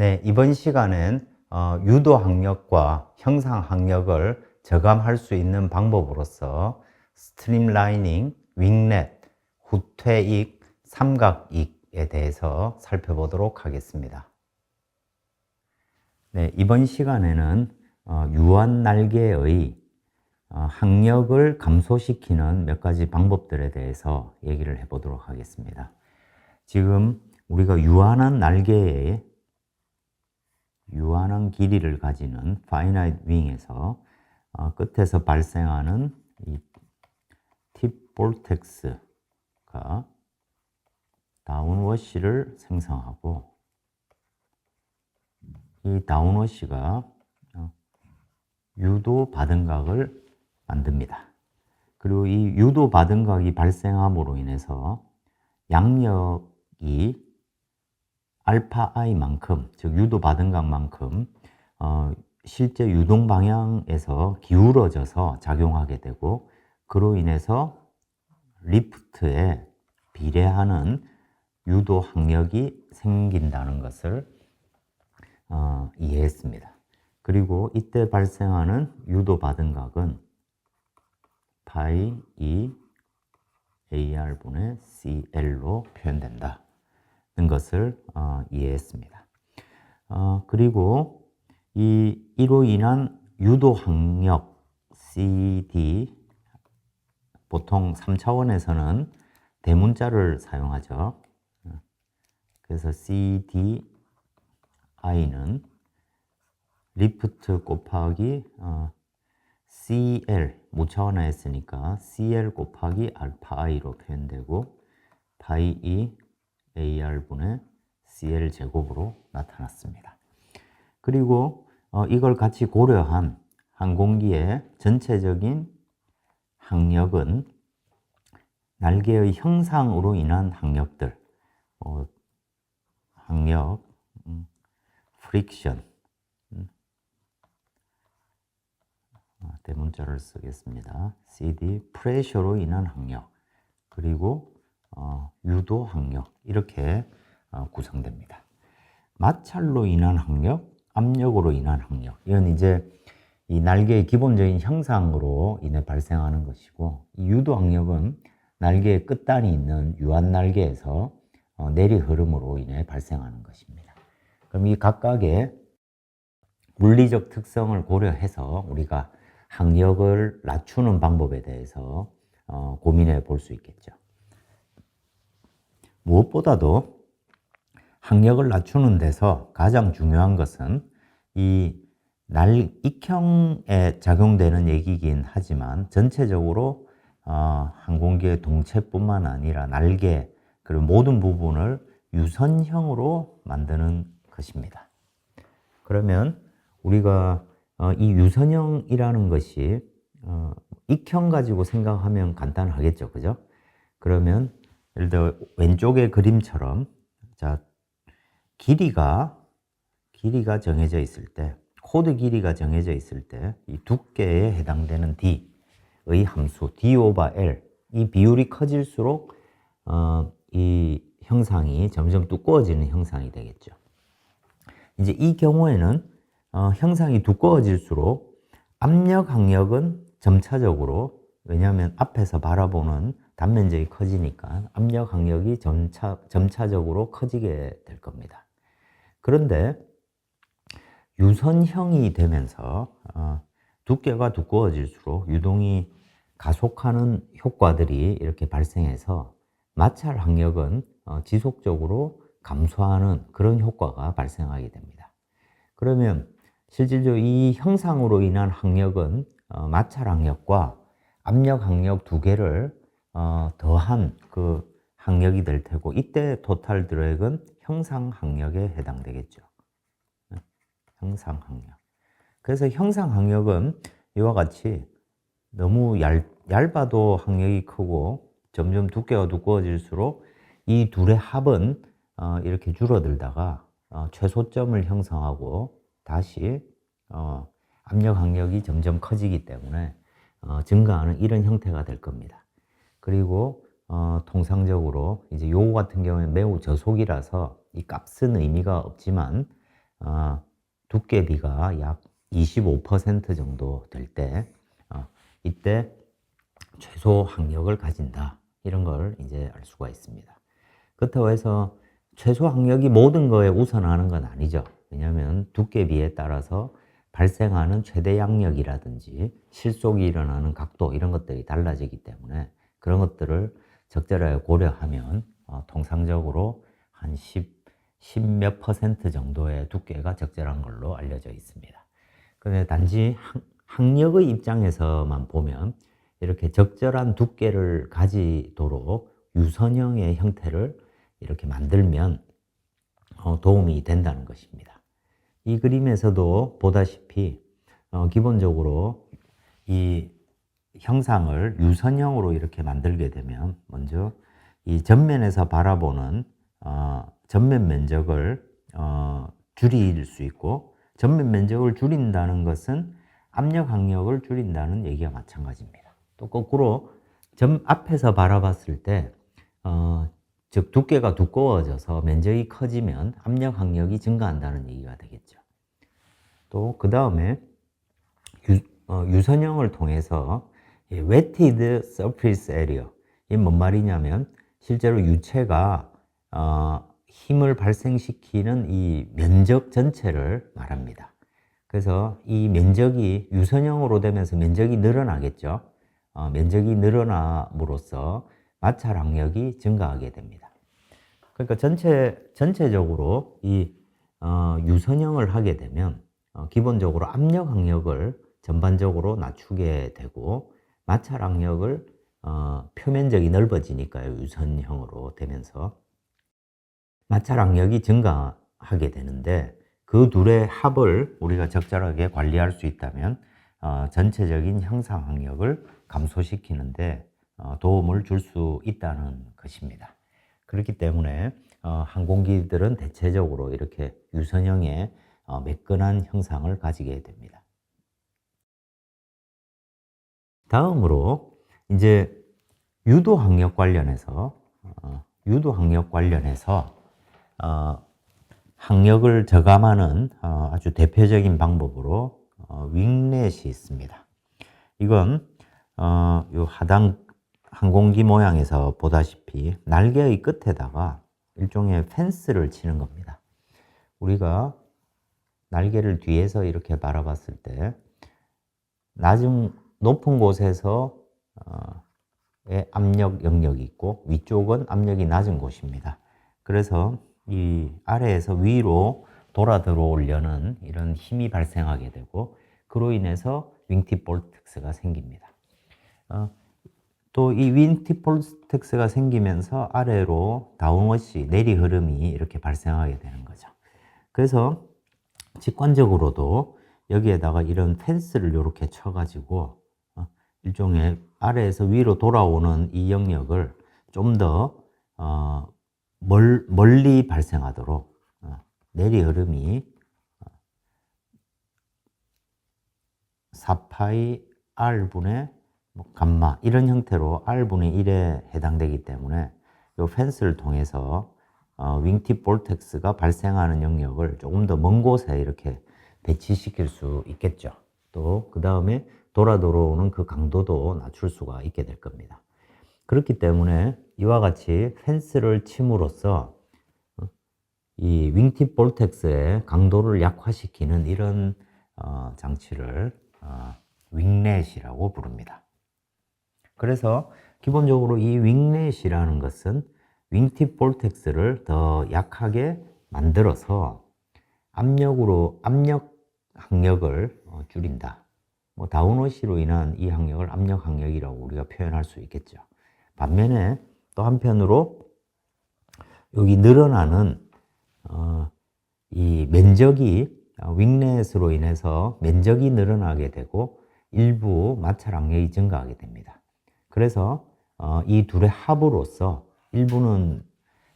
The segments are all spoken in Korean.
네, 이번 시간은 유도 학력과 형상 학력을 저감할 수 있는 방법으로서 스트림라이닝, 윙렛, 후퇴익, 삼각익에 대해서 살펴보도록 하겠습니다. 네, 이번 시간에는 유한 날개의 학력을 감소시키는 몇 가지 방법들에 대해서 얘기를 해보도록 하겠습니다. 지금 우리가 유한한 날개에 유한한 길이를 가지는 finite wing에서 끝에서 발생하는 이 팁 볼텍스가 다운워시를 생성하고 이 다운워시가 유도 바등각을 만듭니다. 그리고 이 유도 바등각이 발생함으로 인해서 양력이 알파 i만큼, 즉 유도 바등각만큼 실제 유동 방향에서 기울어져서 작용하게 되고, 그로 인해서 리프트에 비례하는 유도 항력이 생긴다는 것을 이해했습니다. 그리고 이때 발생하는 유도 바등각은 파이 E AR분의 CL로 표현된다 는 것을 이해했습니다. 그리고 이로 인한 유도 항력 CD, 보통 3차원에서는 대문자를 사용하죠. 그래서 CDI는 리프트 곱하기 CL, 무차원화했으니까 CL 곱하기 알파 I로 표현되고 파이 E AR분의 CL 제곱으로 나타났습니다. 그리고 이걸 같이 고려한 항공기의 전체적인 항력은 날개의 형상으로 인한 항력들, 항력, 프릭션, 대문자를 쓰겠습니다. CD, 프레셔로 인한 항력, 그리고 유도 항력, 이렇게 구성됩니다. 마찰로 인한 항력, 압력으로 인한 항력, 이건 이제 이 날개의 기본적인 형상으로 인해 발생하는 것이고, 이 유도 항력은 날개의 끝단이 있는 유한 날개에서 내리 흐름으로 인해 발생하는 것입니다. 그럼 이 각각의 물리적 특성을 고려해서 우리가 항력을 낮추는 방법에 대해서 고민해 볼 수 있겠죠. 무엇보다도 항력을 낮추는 데서 가장 중요한 것은 이 익형에 작용되는 얘기이긴 하지만 전체적으로 항공기의 동체뿐만 아니라 날개 그리고 모든 부분을 유선형으로 만드는 것입니다. 그러면 우리가 이 유선형이라는 것이 익형 가지고 생각하면 간단하겠죠, 그죠? 그러면 예를 들어 왼쪽의 그림처럼 자 길이가 정해져 있을 때, 코드 길이가 정해져 있을 때 이 두께에 해당되는 D의 함수 D 오버 L, 이 비율이 커질수록 이 형상이 점점 두꺼워지는 형상이 되겠죠. 이제 이 경우에는 형상이 두꺼워질수록 압력 항력은 점차적으로, 왜냐하면 앞에서 바라보는 단면적이 커지니까 압력 항력이 점차적으로 커지게 될 겁니다. 그런데 유선형이 되면서 두께가 두꺼워질수록 유동이 가속하는 효과들이 이렇게 발생해서 마찰 항력은 지속적으로 감소하는 그런 효과가 발생하게 됩니다. 그러면 실질적으로 이 형상으로 인한 항력은 마찰 항력과 압력 항력 두 개를 더한 그 항력이 될 테고, 이때 토탈 드랙은 형상 항력에 해당되겠죠. 형상 항력. 그래서 형상 항력은 이와 같이 너무 얇아도 항력이 크고 점점 두께가 두꺼워질수록 이 둘의 합은 이렇게 줄어들다가 최소점을 형성하고 다시 압력 항력이 점점 커지기 때문에 증가하는 이런 형태가 될 겁니다. 그리고 통상적으로 이제 요거 같은 경우에 매우 저속이라서 이 값은 의미가 없지만 두께비가 약 25% 정도 될 때, 이때 최소 학력을 가진다. 이런 걸 이제 알 수가 있습니다. 그렇다고 해서 최소 학력이 모든 거에 우선하는 건 아니죠. 왜냐하면 두께비에 따라서 발생하는 최대 양력이라든지 실속이 일어나는 각도 이런 것들이 달라지기 때문에 그런 것들을 적절하게 고려하면 통상적으로 한 10몇 퍼센트 정도의 두께가 적절한 걸로 알려져 있습니다. 그런데 단지 학력의 입장에서만 보면 이렇게 적절한 두께를 가지도록 유선형의 형태를 이렇게 만들면 도움이 된다는 것입니다. 이 그림에서도 보다시피 기본적으로 이 형상을 유선형으로 이렇게 만들게 되면 먼저 이 전면에서 바라보는 전면 면적을 줄일 수 있고, 전면 면적을 줄인다는 것은 압력 항력을 줄인다는 얘기가 마찬가지입니다. 또 거꾸로 앞에서 바라봤을 때 즉 두께가 두꺼워져서 면적이 커지면 압력 항력이 증가한다는 얘기가 되겠죠. 또 그 다음에 유선형을 통해서 wetted surface area, 이게 뭔 말이냐면 실제로 유체가 힘을 발생시키는 이 면적 전체를 말합니다. 그래서 이 면적이 유선형으로 되면서 면적이 늘어나겠죠. 면적이 늘어남으로써 마찰 항력이 증가하게 됩니다. 그러니까 전체적으로 이 유선형을 하게 되면 기본적으로 압력 항력을 전반적으로 낮추게 되고, 마찰 항력을 표면적이 넓어지니까요. 유선형으로 되면서 마찰 항력이 증가하게 되는데, 그 둘의 합을 우리가 적절하게 관리할 수 있다면 전체적인 형상 항력을 감소시키는데 도움을 줄 수 있다는 것입니다. 그렇기 때문에 항공기들은 대체적으로 이렇게 유선형의 매끈한 형상을 가지게 됩니다. 다음으로 이제 유도 항력 관련해서 항력을 저감하는 아주 대표적인 방법으로 윙렛이 있습니다. 이건 요 하단 항공기 모양에서 보다시피 날개의 끝에다가 일종의 펜스를 치는 겁니다. 우리가 날개를 뒤에서 이렇게 바라봤을 때 높은 곳에서 압력 영역이 있고 위쪽은 압력이 낮은 곳입니다. 그래서 이 아래에서 위로 돌아 들어오려는 이런 힘이 발생하게 되고, 그로 인해서 윙팁 볼텍스가 생깁니다. 또 이 윙팁 볼텍스가 생기면서 아래로 다운워시, 내리 흐름이 이렇게 발생하게 되는 거죠. 그래서 직관적으로도 여기에다가 이런 펜스를 이렇게 쳐가지고 일종의 아래에서 위로 돌아오는 이 영역을 좀 더 멀리 발생하도록 내리 흐름이 4파이 R분의 감마 이런 형태로 R분의 1에 해당되기 때문에 이 펜스를 통해서 윙팁 볼텍스가 발생하는 영역을 조금 더 먼 곳에 이렇게 배치시킬 수 있겠죠. 또 그 다음에 돌아 들어오는 그 강도도 낮출 수가 있게 될 겁니다. 그렇기 때문에 이와 같이 펜스를 침으로써 이 윙팁 볼텍스의 강도를 약화시키는 이런 장치를 윙렛이라고 부릅니다. 그래서 기본적으로 이 윙렛이라는 것은 윙팁 볼텍스를 더 약하게 만들어서 압력 항력을 줄인다. 다운워시로 인한 이 항력을 압력 항력이라고 우리가 표현할 수 있겠죠. 반면에 또 한편으로 여기 늘어나는 이 면적이 윙렛으로 인해서 면적이 늘어나게 되고 일부 마찰 항력이 증가하게 됩니다. 그래서 이 둘의 합으로서 일부는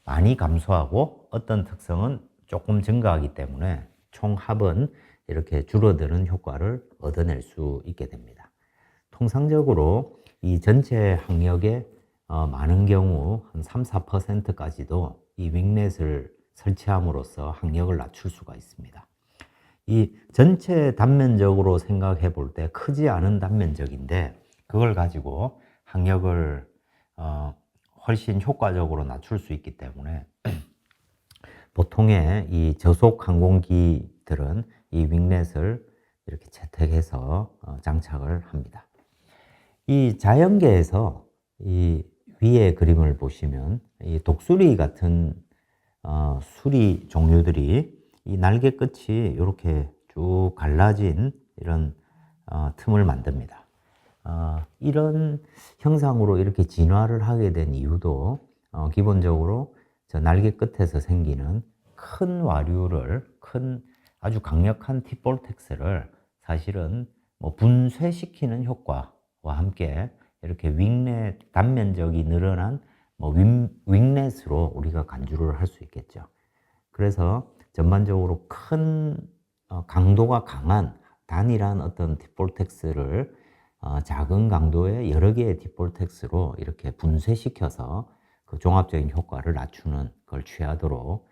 많이 감소하고 어떤 특성은 조금 증가하기 때문에 총 합은 이렇게 줄어드는 효과를 얻어낼 수 있게 됩니다. 통상적으로 이 전체 항력의 많은 경우 한 3~4%까지도 이 윙렛을 설치함으로써 항력을 낮출 수가 있습니다. 이 전체 단면적으로 생각해 볼 때 크지 않은 단면적인데 그걸 가지고 항력을 훨씬 효과적으로 낮출 수 있기 때문에 보통의 이 저속 항공기들은 이 윙렛을 이렇게 채택해서 장착을 합니다. 이 자연계에서 이 위에 그림을 보시면 이 독수리 같은 수리 종류들이 이 날개 끝이 이렇게 쭉 갈라진 이런 틈을 만듭니다. 이런 형상으로 이렇게 진화를 하게 된 이유도 기본적으로 저 날개 끝에서 생기는 큰 와류를, 큰 아주 강력한 팁볼텍스를 사실은 뭐 분쇄시키는 효과와 함께 이렇게 윙렛 단면적이 늘어난 뭐 윙렛으로 우리가 간주를 할 수 있겠죠. 그래서 전반적으로 큰 강도가 강한 단일한 어떤 팁볼텍스를 작은 강도의 여러 개의 팁볼텍스로 이렇게 분쇄시켜서 그 종합적인 효과를 낮추는 걸 취하도록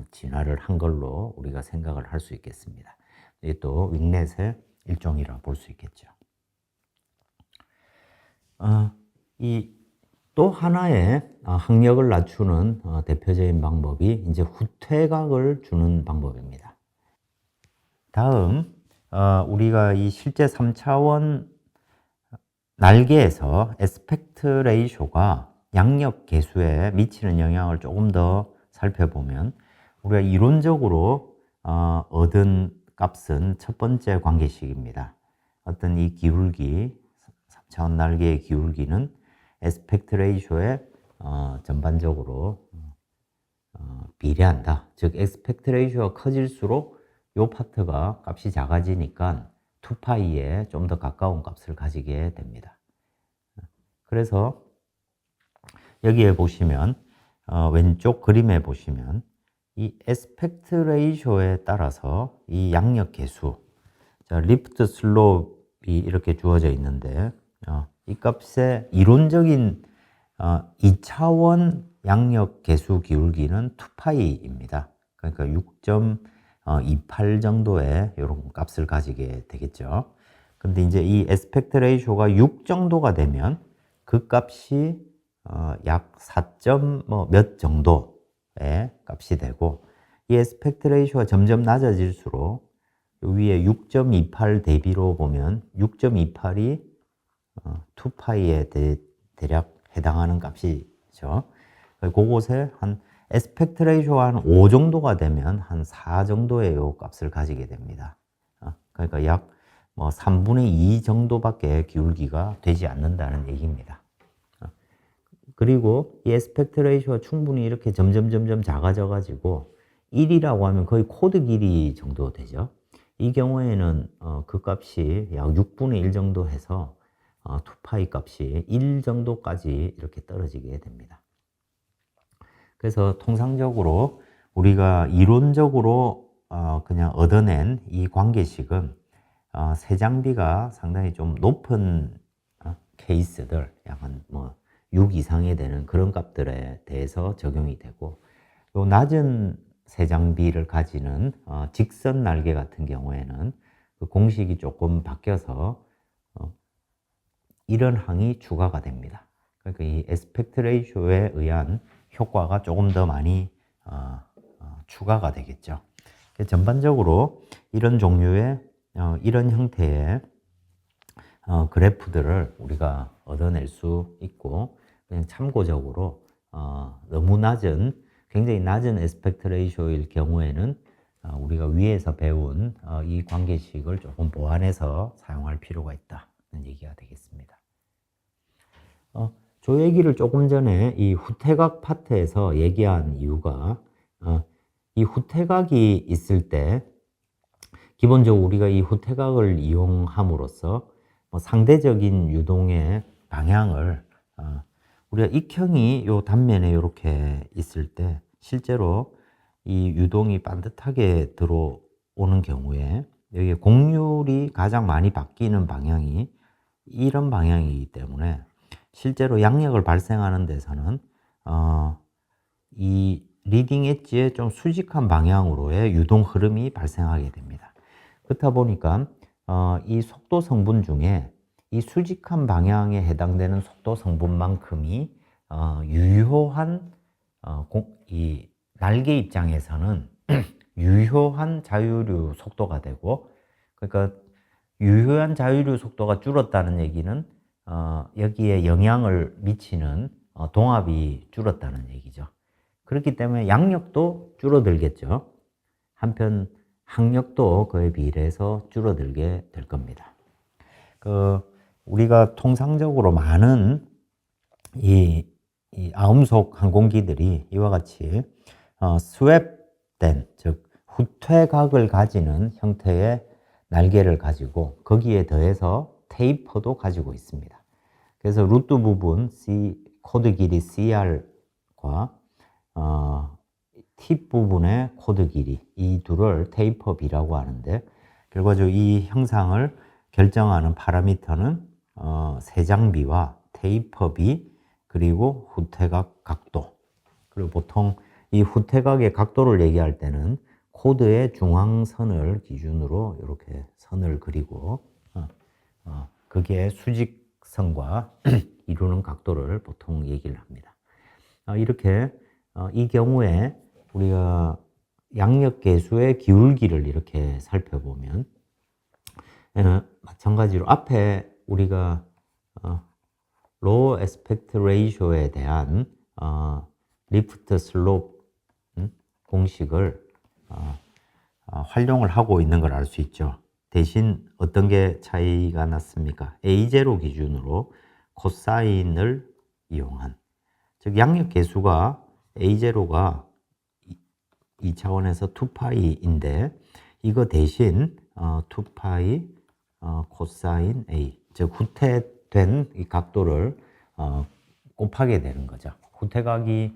진화를 한 걸로 우리가 생각을 할 수 있겠습니다. 이게 또 윙렛의 일종이라 볼 수 있겠죠. 이 또 하나의 항력을 낮추는 대표적인 방법이 이제 후퇴각을 주는 방법입니다. 다음 우리가 이 실제 3차원 날개에서 에스펙트 레이쇼가 양력 계수에 미치는 영향을 조금 더 살펴보면 우리가 이론적으로 얻은 값은 첫 번째 관계식입니다. 어떤 이 기울기, 3차원 날개의 기울기는 에스펙트 레이쇼에 전반적으로 비례한다. 즉 에스펙트 레이쇼가 커질수록 이 파트가 값이 작아지니까 2파이에 좀 더 가까운 값을 가지게 됩니다. 그래서 여기에 보시면 왼쪽 그림에 보시면 이 에스펙트 레이쇼에 따라서 이 양력 계수, 리프트 슬롭이 이렇게 주어져 있는데 이 값의 이론적인 2차원 양력 계수 기울기는 2파이입니다. 그러니까 6.28 정도의 이런 값을 가지게 되겠죠. 근데 이제 이 에스펙트 레이쇼가 6 정도가 되면 그 값이 약 4점 몇 정도의 값이 되고 이 에스펙트 레이쇼가 점점 낮아질수록 위에 6.28 대비로 보면 6.28이 2파이에 대략 해당하는 값이죠. 그곳에 한 에스펙트 레이쇼가 한 5 정도가 되면 한 4 정도의 요 값을 가지게 됩니다. 그러니까 약 3분의 2 정도밖에 기울기가 되지 않는다는 얘기입니다. 그리고 이 에스펙트 레이쇼가 충분히 이렇게 점점 작아져 가지고 1이라고 하면 거의 코드 길이 정도 되죠. 이 경우에는 그 값이 약 6분의 1 정도 해서 2파이 값이 1 정도까지 이렇게 떨어지게 됩니다. 그래서 통상적으로 우리가 이론적으로 그냥 얻어낸 이 관계식은 세장비가 상당히 좀 높은 케이스들, 약간 6 이상이 되는 그런 값들에 대해서 적용이 되고, 요 낮은 세장비를 가지는 직선 날개 같은 경우에는 그 공식이 조금 바뀌어서 이런 항이 추가가 됩니다. 그러니까 이 에스펙트 레이쇼에 의한 효과가 조금 더 많이 추가가 되겠죠. 전반적으로 이런 종류의 이런 형태의 그래프들을 우리가 얻어낼 수 있고, 그냥 참고적으로 너무 낮은, 굉장히 낮은 에스펙트 레이쇼일 경우에는 우리가 위에서 배운 이 관계식을 조금 보완해서 사용할 필요가 있다는 얘기가 되겠습니다. 저 얘기를 조금 전에 이 후퇴각 파트에서 얘기한 이유가 이 후퇴각이 있을 때 기본적으로 우리가 이 후퇴각을 이용함으로써 상대적인 유동의 방향을 우리가 익형이 요 단면에 이렇게 있을 때 실제로 이 유동이 반듯하게 들어오는 경우에 여기 곡률이 가장 많이 바뀌는 방향이 이런 방향이기 때문에 실제로 양력을 발생하는 데서는 이 리딩 엣지의 좀 수직한 방향으로의 유동 흐름이 발생하게 됩니다. 그렇다 보니까 이 속도 성분 중에 이 수직한 방향에 해당되는 속도 성분만큼이 유효한 이 날개 입장에서는 유효한 자유류 속도가 되고, 그러니까 유효한 자유류 속도가 줄었다는 얘기는 여기에 영향을 미치는 동압이 줄었다는 얘기죠. 그렇기 때문에 양력도 줄어들겠죠. 한편 항력도 그에 비례해서 줄어들게 될 겁니다. 우리가 통상적으로 많은 이 아음속 항공기들이 이와 같이 스왑된, 즉 후퇴각을 가지는 형태의 날개를 가지고 거기에 더해서 테이퍼도 가지고 있습니다. 그래서 루트 부분 코드 길이 CR과 팁 부분의 코드 길이, 이 둘을 테이퍼 B라고 하는데, 결과적으로 이 형상을 결정하는 파라미터는 세장 B와 테이퍼 B, 그리고 후퇴각 각도. 그리고 보통 이 후퇴각의 각도를 얘기할 때는 코드의 중앙선을 기준으로 이렇게 선을 그리고 그게 수직선과 이루는 각도를 보통 얘기를 합니다. 이렇게 이 경우에 우리가 양력계수의 기울기를 이렇게 살펴보면 마찬가지로 앞에 우리가 로우 에스펙트 레이쇼에 대한 리프트 슬롭 공식을 활용을 하고 있는 걸 알 수 있죠. 대신 어떤 게 차이가 났습니까? A0 기준으로 코사인을 이용한, 즉 양력 계수가 A0가 2차원에서 2파이인데 이거 대신 2파이 코사인 A, 즉 후퇴된 이 각도를 곱하게 되는 거죠. 후퇴각이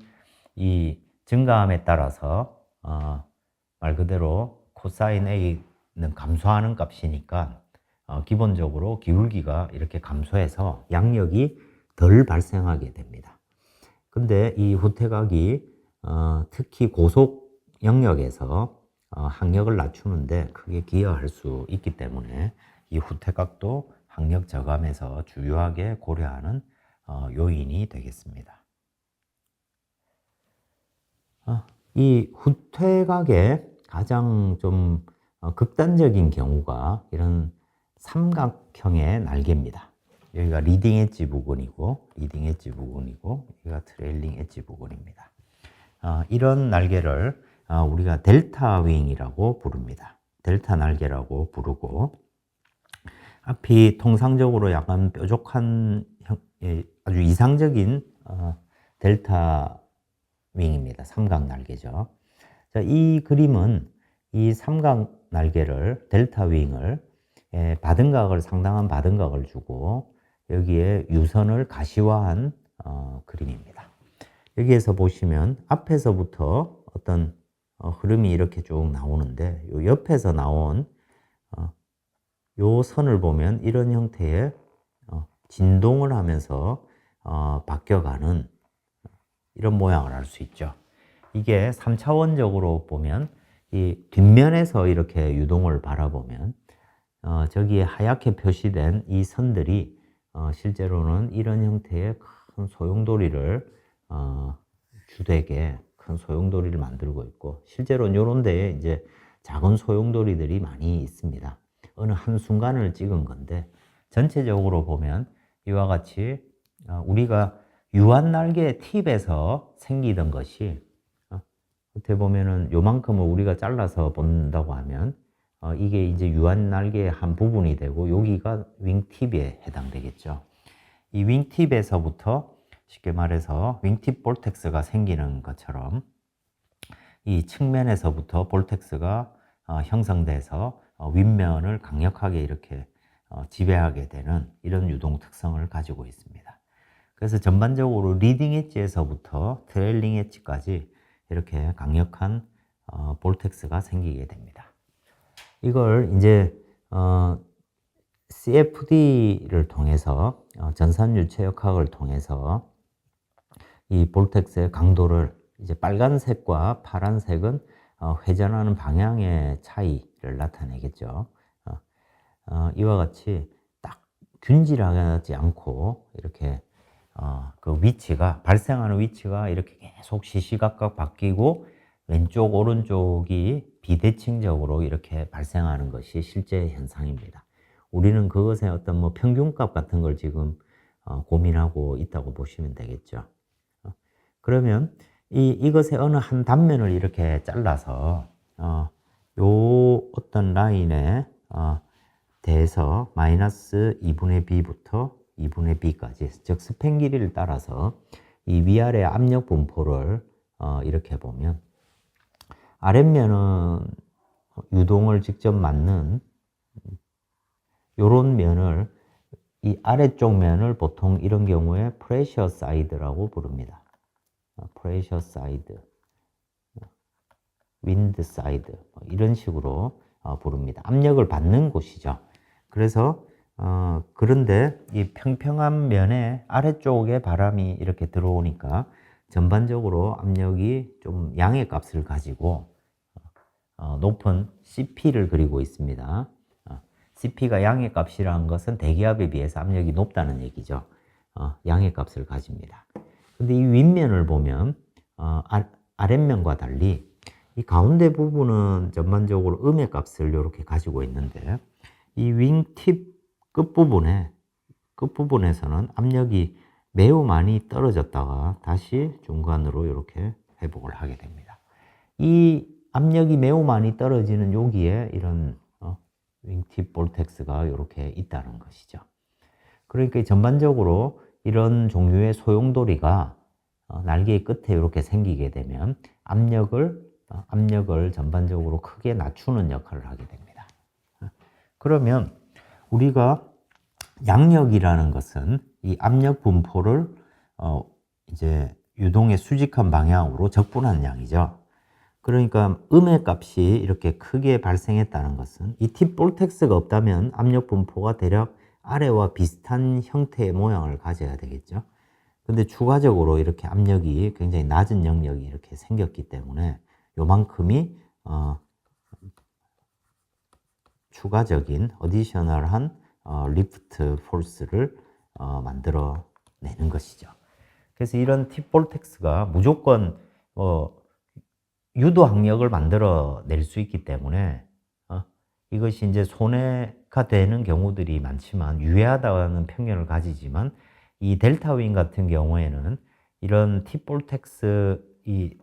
이 증가함에 따라서 말 그대로 코사인 A는 감소하는 값이니까 기본적으로 기울기가 이렇게 감소해서 양력이 덜 발생하게 됩니다. 근데 이 후퇴각이 특히 고속 영역에서 항력을 낮추는데 크게 기여할 수 있기 때문에 이 후퇴각도 항력 저감에서 주요하게 고려하는 요인이 되겠습니다. 이 후퇴각의 가장 좀 극단적인 경우가 이런 삼각형의 날개입니다. 여기가 리딩 엣지 부분이고, 여기가 트레일링 엣지 부분입니다. 이런 날개를 우리가 델타 윙이라고 부릅니다. 델타 날개라고 부르고, 앞이 통상적으로 약간 뾰족한 아주 이상적인 델타 윙입니다. 삼각 날개죠. 자, 이 그림은 이 삼각 날개를, 델타 윙을 상당한 바등각을 주고 여기에 유선을 가시화한 그림입니다. 여기에서 보시면 앞에서부터 어떤 흐름이 이렇게 쭉 나오는데, 요 옆에서 나온 요 선을 보면 이런 형태의 진동을 하면서 바뀌어가는 이런 모양을 알 수 있죠. 이게 3차원적으로 보면 이 뒷면에서 이렇게 유동을 바라보면 저기에 하얗게 표시된 이 선들이 실제로는 이런 형태의 큰 소용돌이를 주되게 큰 소용돌이를 만들고 있고, 실제로는 이런 데에 이제 작은 소용돌이들이 많이 있습니다. 어느 한순간을 찍은 건데, 전체적으로 보면 이와 같이 우리가 유한날개 팁에서 생기던 것이 어떻게 보면은 요만큼을 우리가 잘라서 본다고 하면 이게 이제 유한날개의 한 부분이 되고 여기가 윙팁에 해당되겠죠. 이 윙팁에서부터 쉽게 말해서 윙팁 볼텍스가 생기는 것처럼 이 측면에서부터 볼텍스가 형성돼서 윗면을 강력하게 이렇게 지배하게 되는 이런 유동 특성을 가지고 있습니다. 그래서 전반적으로 리딩 엣지에서부터 트레일링 엣지까지 이렇게 강력한 볼텍스가 생기게 됩니다. 이걸 이제 CFD를 통해서 전산 유체역학을 통해서 이 볼텍스의 강도를, 이제 빨간색과 파란색은 회전하는 방향의 차이를 나타내겠죠. 이와 같이 딱 균질하지 않고 이렇게 그 위치가 발생하는 위치가 이렇게 계속 시시각각 바뀌고 왼쪽 오른쪽이 비대칭적으로 이렇게 발생하는 것이 실제 현상입니다. 우리는 그것의 어떤 뭐 평균값 같은 걸 지금 고민하고 있다고 보시면 되겠죠. 그러면 이것의 어느 한 단면을 이렇게 잘라서 요 어떤 라인에 대해서 마이너스 2분의 b부터 2분의 b까지, 즉 스팬 길이를 따라서 이 위아래 압력 분포를 이렇게 보면 아랫면은 유동을 직접 맞는 요런 면을, 이 아래쪽 면을 보통 이런 경우에 프레셔 사이드라고 부릅니다. 프레셔 사이드, 윈드 사이드 이런 식으로 부릅니다. 압력을 받는 곳이죠. 그래서 그런데 이 평평한 면의 아래쪽에 바람이 이렇게 들어오니까 전반적으로 압력이 좀 양의 값을 가지고 높은 CP를 그리고 있습니다. CP가 양의 값이라는 것은 대기압에 비해서 압력이 높다는 얘기죠. 양의 값을 가집니다. 근데 이 윗면을 보면 아랫면과 달리 이 가운데 부분은 전반적으로 음의 값을 이렇게 가지고 있는데 이 윙팁 끝부분에서는 압력이 매우 많이 떨어졌다가 다시 중간으로 이렇게 회복을 하게 됩니다. 이 압력이 매우 많이 떨어지는 여기에 이런 윙팁 볼텍스가 이렇게 있다는 것이죠. 그러니까 전반적으로 이런 종류의 소용돌이가 날개의 끝에 이렇게 생기게 되면 압력을 전반적으로 크게 낮추는 역할을 하게 됩니다. 그러면 우리가 양력이라는 것은 이 압력 분포를 이제 유동의 수직한 방향으로 적분하는 양이죠. 그러니까 음의 값이 이렇게 크게 발생했다는 것은 이 팁 볼텍스가 없다면 압력 분포가 대략 아래와 비슷한 형태의 모양을 가져야 되겠죠. 근데 추가적으로 이렇게 압력이 굉장히 낮은 영역이 이렇게 생겼기 때문에 요만큼이 추가적인 어디셔널한 리프트 포스를 만들어 내는 것이죠. 그래서 이런 팁 볼텍스가 무조건 유도 항력을 만들어 낼 수 있기 때문에 이것이 이제 손해가 되는 경우들이 많지만 유해하다는 편견을 가지지만 이 델타 윙 같은 경우에는 이런 팁 볼텍스 이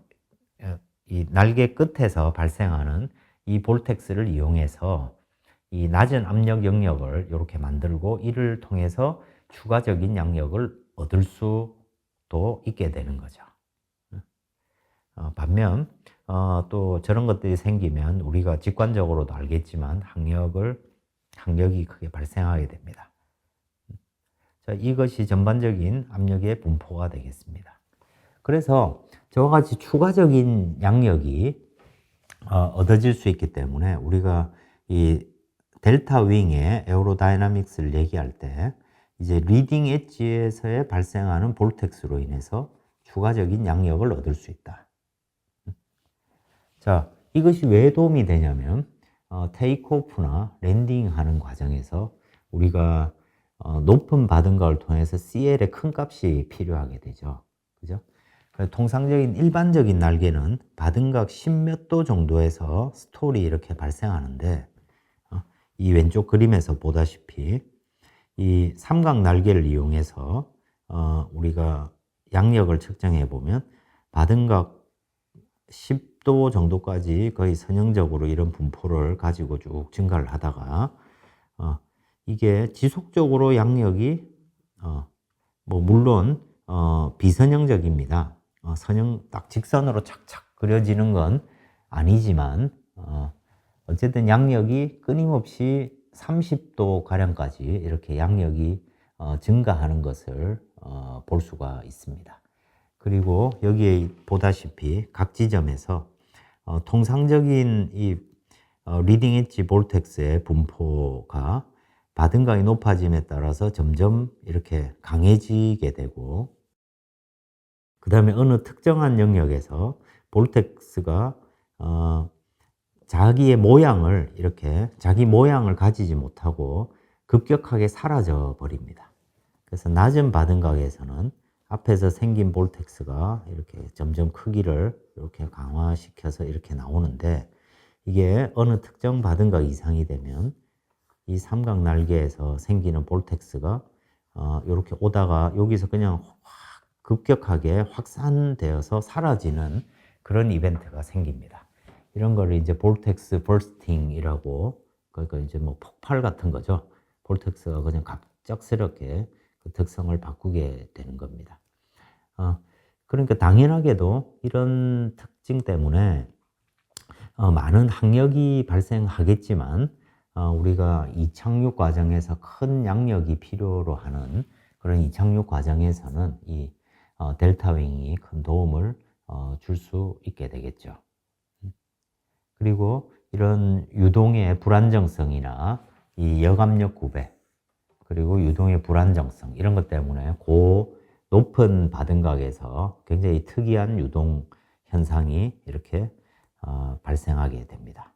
날개 끝에서 발생하는 이 볼텍스를 이용해서 이 낮은 압력 영역을 이렇게 만들고 이를 통해서 추가적인 양력을 얻을 수도 있게 되는 거죠. 반면 또 저런 것들이 생기면 우리가 직관적으로도 알겠지만 항력이 크게 발생하게 됩니다. 자, 이것이 전반적인 압력의 분포가 되겠습니다. 그래서 저와 같이 추가적인 양력이 얻어질 수 있기 때문에 우리가 이 델타 윙의 에어로다이나믹스를 얘기할 때 이제 리딩 엣지에서의 발생하는 볼텍스로 인해서 추가적인 양력을 얻을 수 있다. 자, 이것이 왜 도움이 되냐면 테이크오프나 랜딩 하는 과정에서 우리가 높은 바등각을 통해서 CL의 큰 값이 필요하게 되죠. 그죠? 통상적인 일반적인 날개는 바등각 10몇 도 정도에서 스톨이 이렇게 발생하는데 이 왼쪽 그림에서 보다시피 이 삼각 날개를 이용해서 우리가 양력을 측정해 보면 바등각 10도 정도까지 거의 선형적으로 이런 분포를 가지고 쭉 증가를 하다가 이게 지속적으로 양력이 뭐 물론 비선형적입니다. 선형 딱 직선으로 착착 그려지는 건 아니지만 어쨌든 양력이 끊임없이 30도 가량까지 이렇게 양력이 증가하는 것을 볼 수가 있습니다. 그리고 여기에 보다시피 각 지점에서 통상적인 이 리딩 엣지 볼텍스의 분포가 바등각이 높아짐에 따라서 점점 이렇게 강해지게 되고 그 다음에 어느 특정한 영역에서 볼텍스가 자기의 모양을 이렇게 자기 모양을 가지지 못하고 급격하게 사라져 버립니다. 그래서 낮은 바등각에서는 앞에서 생긴 볼텍스가 이렇게 점점 크기를 이렇게 강화시켜서 이렇게 나오는데, 이게 어느 특정 바등각 이상이 되면 이 삼각 날개에서 생기는 볼텍스가 이렇게 오다가 여기서 그냥 급격하게 확산되어서 사라지는 그런 이벤트가 생깁니다. 이런 거를 이제 볼텍스 버스팅이라고, 그러니까 이제 뭐 폭발 같은 거죠. 볼텍스가 그냥 갑작스럽게 그 특성을 바꾸게 되는 겁니다. 그러니까 당연하게도 이런 특징 때문에 많은 항력이 발생하겠지만, 우리가 이착륙 과정에서 큰 양력이 필요로 하는 그런 이착륙 과정에서는 이 델타윙이 큰 도움을 줄 수 있게 되겠죠. 그리고 이런 유동의 불안정성이나 이 역압력 구배, 그리고 유동의 불안정성, 이런 것 때문에 높은 바등각에서 굉장히 특이한 유동 현상이 이렇게 발생하게 됩니다.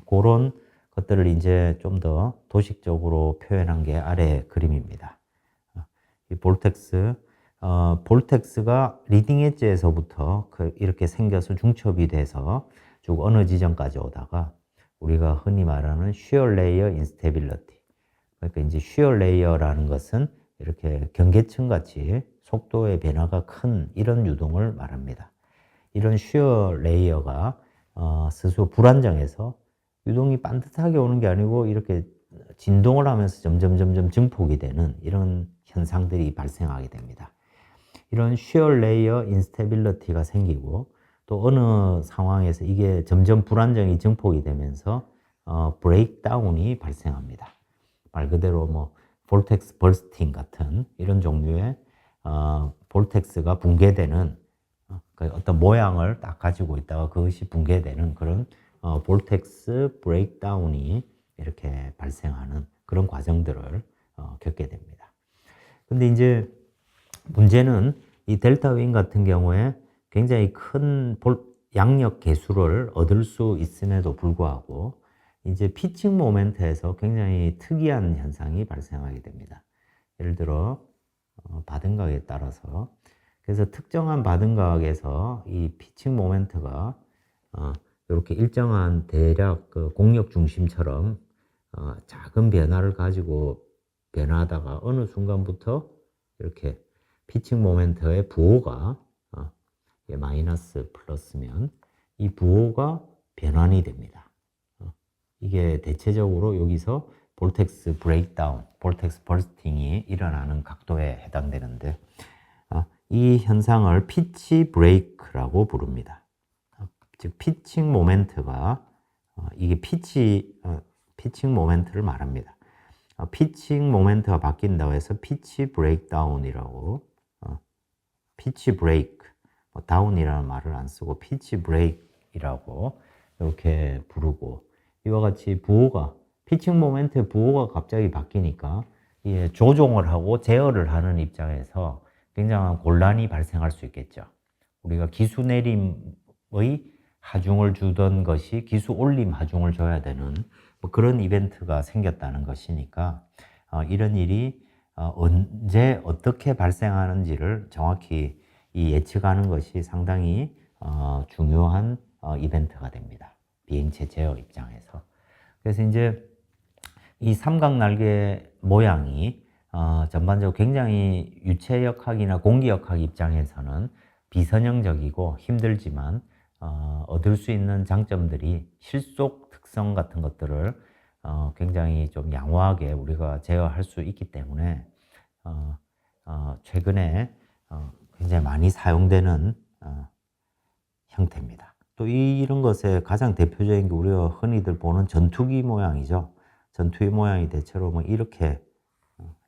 그런 것들을 이제 좀 더 도식적으로 표현한 게 아래 그림입니다. 이 볼텍스가 리딩 엣지에서부터 이렇게 생겨서 중첩이 돼서 쭉 어느 지점까지 오다가 우리가 흔히 말하는 shear layer instability, 그러니까 이제 shear layer라는 것은 이렇게 경계층 같이 속도의 변화가 큰 이런 유동을 말합니다. 이런 shear layer가 스스로 불안정해서 유동이 반듯하게 오는 게 아니고 이렇게 진동을 하면서 점점 증폭이 되는 이런 현상들이 발생하게 됩니다. 이런 shear layer instability가 생기고, 또 어느 상황에서 이게 점점 불안정이 증폭이 되면서 브레이크다운이 발생합니다. 말 그대로 뭐 볼텍스 버스팅 같은 이런 종류의 볼텍스가 붕괴되는, 어떤 모양을 딱 가지고 있다가 그것이 붕괴되는 그런 볼텍스 브레이크다운이 이렇게 발생하는 그런 과정들을 겪게 됩니다. 근데 이제 문제는 이 델타 윙 같은 경우에 굉장히 큰 양력 개수를 얻을 수 있음에도 불구하고 이제 피칭 모멘트에서 굉장히 특이한 현상이 발생하게 됩니다. 예를 들어 바등각에 따라서, 그래서 특정한 바등각에서 이 피칭 모멘트가 이렇게 일정한 대략 그 공력 중심처럼 작은 변화를 가지고 변화하다가 어느 순간부터 이렇게 피칭 모멘트의 부호가 마이너스 플러스면 이 부호가 변환이 됩니다. 이게 대체적으로 여기서 볼텍스 브레이크다운, 볼텍스 버스팅이 일어나는 각도에 해당되는데, 이 현상을 피치 브레이크라고 부릅니다. 즉 피칭 모멘트가 이게 피칭 모멘트를 말합니다. 피칭 모멘트가 바뀐다고 해서 피치 브레이크다운이라고, 피치 브레이크, 다운이라는 말을 안 쓰고 피치 브레이크이라고 이렇게 부르고, 이와 같이 부호가, 피칭 모멘트의 부호가 갑자기 바뀌니까 이게 조종을 하고 제어를 하는 입장에서 굉장한 곤란이 발생할 수 있겠죠. 우리가 기수 내림의 하중을 주던 것이 기수 올림 하중을 줘야 되는 뭐 그런 이벤트가 생겼다는 것이니까, 이런 일이 언제 어떻게 발생하는지를 정확히 예측하는 것이 상당히 중요한 이벤트가 됩니다. 비행체 제어 입장에서. 그래서 이제 이 삼각 날개 모양이 전반적으로 굉장히 유체역학이나 공기역학 입장에서는 비선형적이고 힘들지만 얻을 수 있는 장점들이 실속 특성 같은 것들을 굉장히 좀 양호하게 우리가 제어할 수 있기 때문에 최근에 굉장히 많이 사용되는 형태입니다. 또 이런 것의 가장 대표적인 게 우리가 흔히들 보는 전투기 모양이죠. 전투기 모양이 대체로 뭐 이렇게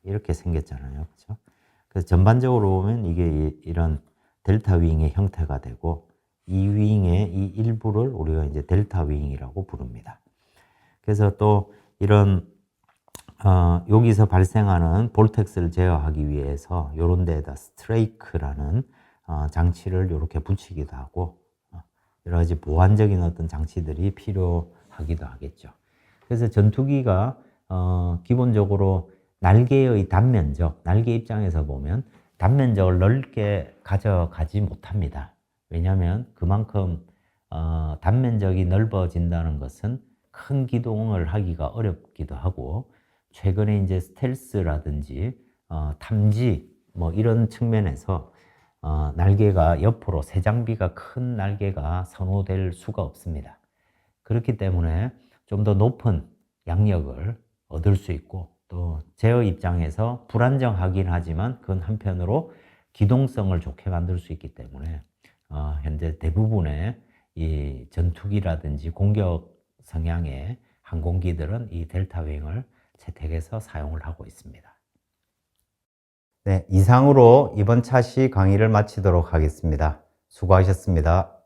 생겼잖아요. 그렇죠? 그래서 전반적으로 보면 이게 이런 델타 윙의 형태가 되고, 이 윙의 이 일부를 우리가 이제 델타 윙이라고 부릅니다. 그래서 또 이런 여기서 발생하는 볼텍스를 제어하기 위해서 이런 데에다 스트레이크라는 장치를 이렇게 붙이기도 하고, 여러 가지 보완적인 어떤 장치들이 필요한 하기도 하겠죠. 그래서 전투기가 기본적으로 날개의 단면적, 날개 입장에서 보면 단면적을 넓게 가져가지 못합니다. 왜냐하면 그만큼 단면적이 넓어진다는 것은 큰 기동을 하기가 어렵기도 하고, 최근에 이제 스텔스라든지 탐지 뭐 이런 측면에서 날개가 옆으로 새 장비가 큰 날개가 선호될 수가 없습니다. 그렇기 때문에 좀 더 높은 양력을 얻을 수 있고, 또 제어 입장에서 불안정하긴 하지만 그건 한편으로 기동성을 좋게 만들 수 있기 때문에 현재 대부분의 이 전투기라든지 공격 성향의 항공기들은 이 델타윙을 채택해서 사용을 하고 있습니다. 네, 이상으로 이번 차시 강의를 마치도록 하겠습니다. 수고하셨습니다.